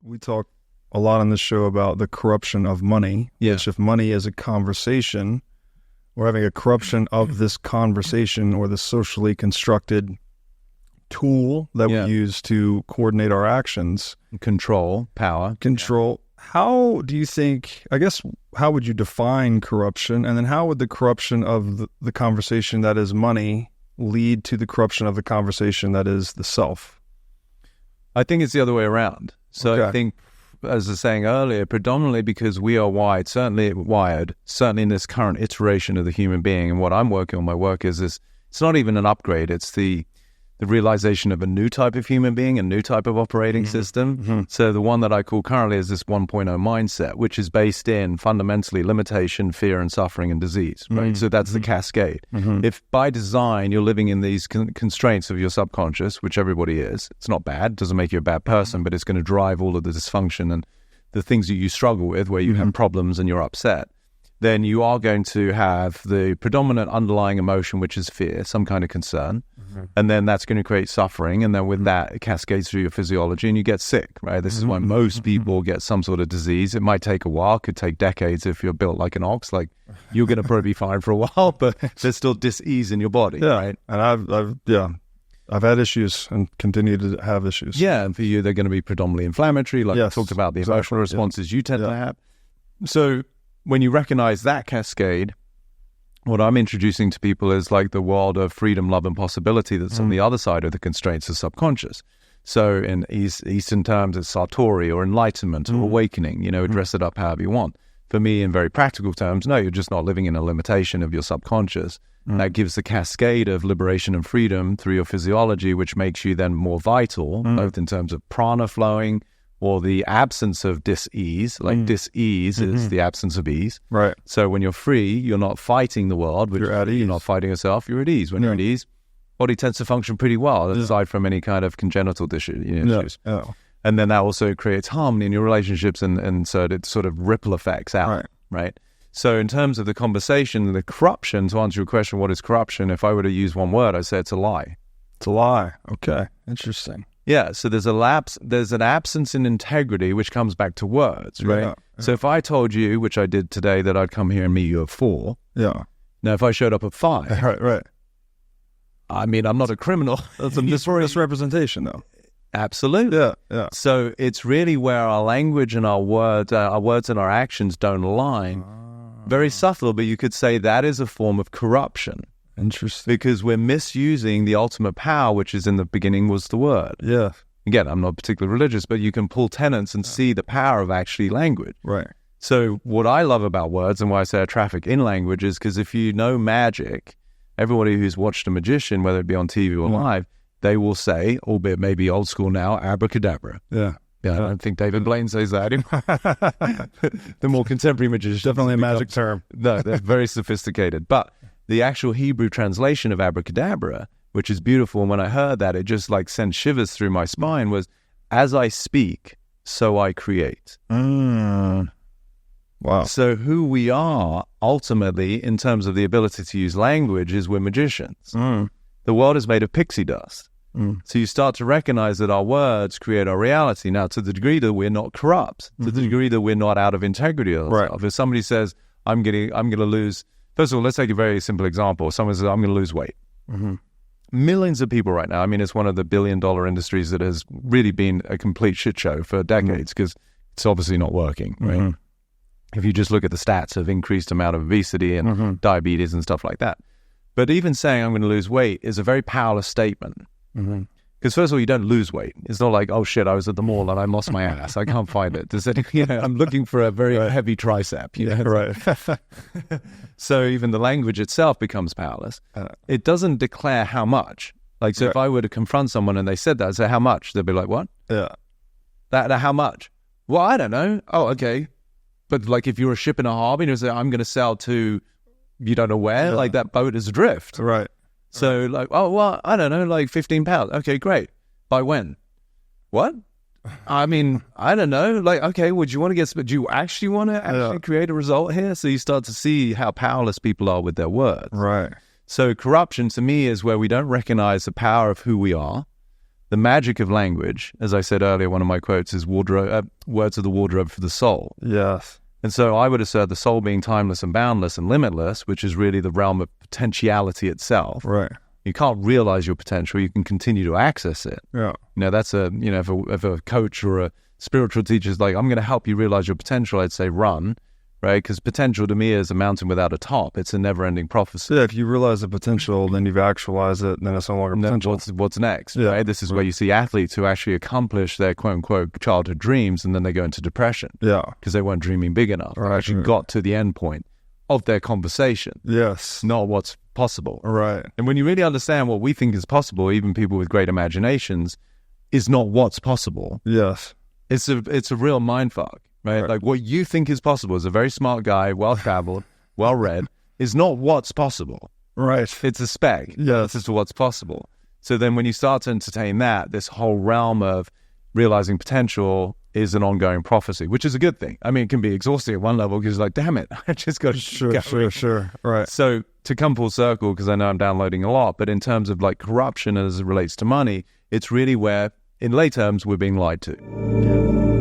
we talk a lot on this show about the corruption of money. Yeah. Which if money is a conversation, we're having a corruption of this conversation or the socially constructed tool that we use to coordinate our actions. Control, power. Control. How do you think, I guess, how would you define corruption? And then how would the corruption of the conversation that is money lead to the corruption of the conversation that is the self? I think it's the other way around. So Okay. I think, as I was saying earlier, predominantly because we are wired, certainly in this current iteration of the human being, and what I'm working on, my work is this, it's not even an upgrade, it's the realization of a new type of human being, a new type of operating system. So the one that I call currently is this 1.0 mindset, which is based in fundamentally limitation, fear, and suffering and disease, right? So that's the cascade. If by design you're living in these constraints of your subconscious, which everybody is, it's not bad, doesn't make you a bad person, but it's going to drive all of the dysfunction and the things that you struggle with where you have problems and you're upset, then you are going to have the predominant underlying emotion, which is fear, some kind of concern. And then that's going to create suffering. And then with that, it cascades through your physiology and you get sick, right? This is why most people get some sort of disease. It might take a while, could take decades if you're built like an ox. Like, you're going to probably be fine for a while, but there's still dis-ease in your body, right? And I've had issues and continue to have issues. Yeah, and for you, they're going to be predominantly inflammatory, like I talked about the emotional responses you tend to have. So when you recognize that cascade, what I'm introducing to people is like the world of freedom, love, and possibility that's on the other side of the constraints of subconscious. So in Eastern terms, it's Satori or enlightenment or awakening, dress it up however you want. For me, in very practical terms, no, you're just not living in a limitation of your subconscious. That gives the cascade of liberation and freedom through your physiology, which makes you then more vital, both in terms of prana flowing, or the absence of dis-ease. Like dis-ease is the absence of ease. Right. So when you're free, you're not fighting the world. Which you're at ease. You're not fighting yourself. You're at ease. When you're at ease, body tends to function pretty well, aside from any kind of congenital issues. And then that also creates harmony in your relationships, and so it sort of ripple effects out. Right. So in terms of the conversation, the corruption, to answer your question, what is corruption? If I were to use one word, I'd say it's a lie. It's a lie. Okay. Interesting. Yeah, so there's an absence in integrity, which comes back to words, right? Yeah. So if I told you, which I did today, that I'd come here and meet you at 4. Yeah. Now, if I showed up at 5, Right. I mean, I'm not a criminal. That's a misrepresentation, though. Absolutely. Yeah. So it's really where our language and our words and our actions don't align. Very subtle, but you could say that is a form of corruption. Interesting. Because we're misusing the ultimate power, which is in the beginning was the word. Yeah. Again, I'm not particularly religious, but you can pull tenets and see the power of actually language. Right. So what I love about words and why I say I traffic in language is because if you know magic, everybody who's watched a magician, whether it be on TV or live, they will say, albeit maybe old school now, abracadabra. Yeah. I don't think David Blaine says that. The more contemporary magicians. Definitely a magic term. No, they're very sophisticated. But the actual Hebrew translation of abracadabra, which is beautiful, and when I heard that, it just like sent shivers through my spine, was, as I speak, so I create. Wow. So who we are, ultimately, in terms of the ability to use language, is we're magicians. The world is made of pixie dust. So you start to recognize that our words create our reality. Now, to the degree that we're not corrupt, to the degree that we're not out of integrity. Right. If somebody says, I'm going to lose... First of all, let's take a very simple example. Someone says, I'm going to lose weight. Millions of people right now, I mean, it's one of the billion-dollar industries that has really been a complete shit show for decades because it's obviously not working, right? If you just look at the stats of increased amount of obesity and diabetes and stuff like that. But even saying I'm going to lose weight is a very powerless statement. Because first of all, you don't lose weight. It's not like, oh shit, I was at the mall and I lost my ass. I can't find it. I'm looking for a very heavy tricep. Right. So even the language itself becomes powerless. It doesn't declare how much. Like, so if I were to confront someone and they said that, I'd say, how much? They'd be like, what? Yeah. That how much? Well, I don't know. Oh, okay. But like if you're a ship in a harbor and you say, I'm going to sell to you don't know where, like that boat is adrift. Right. So like, oh, well, I don't know, like 15 pounds. Okay, great. By when? What? I mean, I don't know. Like, okay, would you want to do you actually want to actually create a result here? So you start to see how powerless people are with their words. Right. So corruption to me is where we don't recognize the power of who we are, the magic of language, as I said earlier, one of my quotes is words of the wardrobe for the soul. Yes. And so I would assert the soul being timeless and boundless and limitless, which is really the realm of potentiality itself. Right. You can't realize your potential. You can continue to access it. Yeah. That's if a coach or a spiritual teacher is like, I'm going to help you realize your potential, I'd say run, right? Because potential to me is a mountain without a top. It's a never-ending prophecy. So yeah, if you realize the potential, then you've actualized it, then it's no longer potential. What's next, right? This is where you see athletes who actually accomplish their quote-unquote childhood dreams, and then they go into depression. Yeah. Because they weren't dreaming big enough. Right. They actually got to the end point of their conversation. Yes. Not what's possible. Right. And when you really understand what we think is possible, even people with great imaginations, is not what's possible. Yes. It's a real mindfuck, right? Like what you think is possible as a very smart guy, well-traveled, well-read, is not what's possible. Right. It's a spec. Yes. As to what's possible. So then when you start to entertain that, this whole realm of realizing potential is an ongoing prophecy, which is a good thing. I mean, it can be exhausting at one level because like, damn it, I just got to Sure. Right. So to come full circle, because I know I'm downloading a lot, but in terms of like corruption as it relates to money, it's really where, in lay terms, we're being lied to. Yeah.